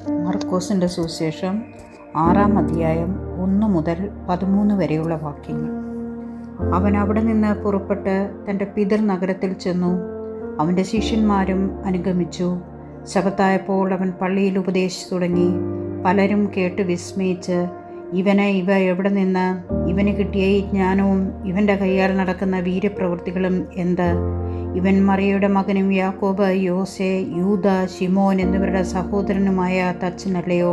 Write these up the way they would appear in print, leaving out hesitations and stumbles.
മർക്കോസിൻ്റെ സുവിശേഷം 6-ാം അധ്യായം 1 മുതൽ 13 വരെയുള്ള വാക്യങ്ങൾ. അവൻ അവിടെ നിന്ന് പുറപ്പെട്ട് തൻ്റെ പിതൃനഗരത്തിൽ ചെന്നു. അവൻ്റെ ശിഷ്യന്മാരും അനുഗമിച്ചു. ശബ്ബത്തായപ്പോൾ അവൻ പള്ളിയിൽ ഉപദേശിച്ചു തുടങ്ങി. പലരും കേട്ട് വിസ്മയിച്ച്, ഇവ എവിടെ നിന്ന്? ഇവന് കിട്ടിയ ഈ ജ്ഞാനവും ഇവൻ്റെ കയ്യാൽ നടക്കുന്ന വീര്യപ്രവൃത്തികളും എന്ത്? ഇവൻ മറിയയുടെ മകനും യാക്കോബ്, യോസെ, യൂദ, ശിമോൻ എന്നിവരുടെ സഹോദരനുമായ തച്ചനല്ലയോ?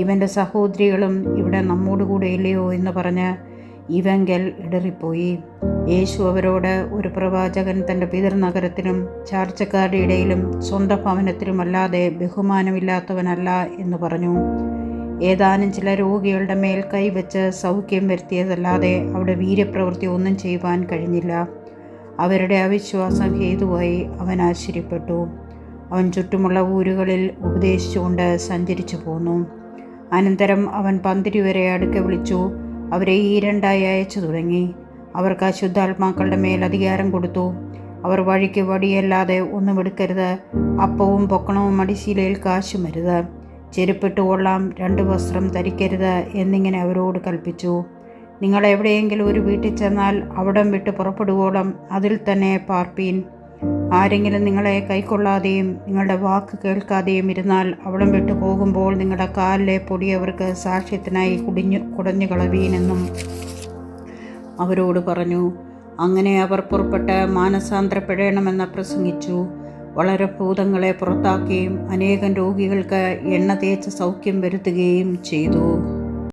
ഇവൻ്റെ സഹോദരികളും ഇവിടെ നമ്മോടുകൂടെ ഇല്ലയോ എന്ന് പറഞ്ഞ് ഇവങ്കൽ ഇടറിപ്പോയി. യേശു അവരോട്, ഒരു പ്രവാചകൻ തൻ്റെ പിതൃനഗരത്തിലും ചാർച്ചക്കാരുടെ ഇടയിലും സ്വന്തം ഭവനത്തിലുമല്ലാതെ ബഹുമാനമില്ലാത്തവനല്ല എന്ന് പറഞ്ഞു. ഏതാനും ചില രോഗികളുടെ മേൽ കൈവച്ച് സൗഖ്യം വരുത്തിയതല്ലാതെ അവിടെ വീര്യപ്രവൃത്തി ഒന്നും ചെയ്യുവാൻ കഴിഞ്ഞില്ല. അവരുടെ അവിശ്വാസം ഹേതുവായി അവൻ ആശ്ചര്യപ്പെട്ടു. അവൻ ചുറ്റുമുള്ള ഊരുകളിൽ ഉപദേശിച്ചുകൊണ്ട് സഞ്ചരിച്ചു പോന്നു. അനന്തരം അവൻ 12 വരെ അടുക്കെ വിളിച്ചു അവരെ രണ്ടായി അയച്ചു തുടങ്ങി. അവർക്ക് അശുദ്ധാത്മാക്കളുടെ മേൽ അധികാരം കൊടുത്തു. അവർ വഴിക്ക് വടിയല്ലാതെ ഒന്നും എടുക്കരുത്, അപ്പവും പൊക്കണവും അടിശീലയിൽ കാശുമരുത്, ചെരുപ്പിട്ട് കൊള്ളാം, 2 വസ്ത്രം ധരിക്കരുത് എന്നിങ്ങനെ അവരോട് കൽപ്പിച്ചു. നിങ്ങൾ എവിടെയെങ്കിലും ഒരു വീട്ടിൽ ചെന്നാൽ അവിടം വിട്ട് പുറപ്പെടുവോളം അതിൽ തന്നെ പാർപ്പീൻ. ആരെങ്കിലും നിങ്ങളെ കൈക്കൊള്ളാതെയും നിങ്ങളുടെ വാക്ക് കേൾക്കാതെയും ഇരുന്നാൽ അവിടം വിട്ടു പോകുമ്പോൾ നിങ്ങളുടെ കാലിലെ പൊടി അവർക്ക് സാക്ഷ്യത്തിനായി കുടഞ്ഞു കളവീനെന്നും അവരോട് പറഞ്ഞു. അങ്ങനെ അവർ പുറപ്പെട്ട് മാനസാന്തരപ്പെടണമെന്ന് പ്രസംഗിച്ചു. വളരെ ഭൂതങ്ങളെ പുറത്താക്കുകയും അനേകം രോഗികൾക്ക് എണ്ണ തേച്ച് സൗഖ്യം വരുത്തുകയും ചെയ്തു.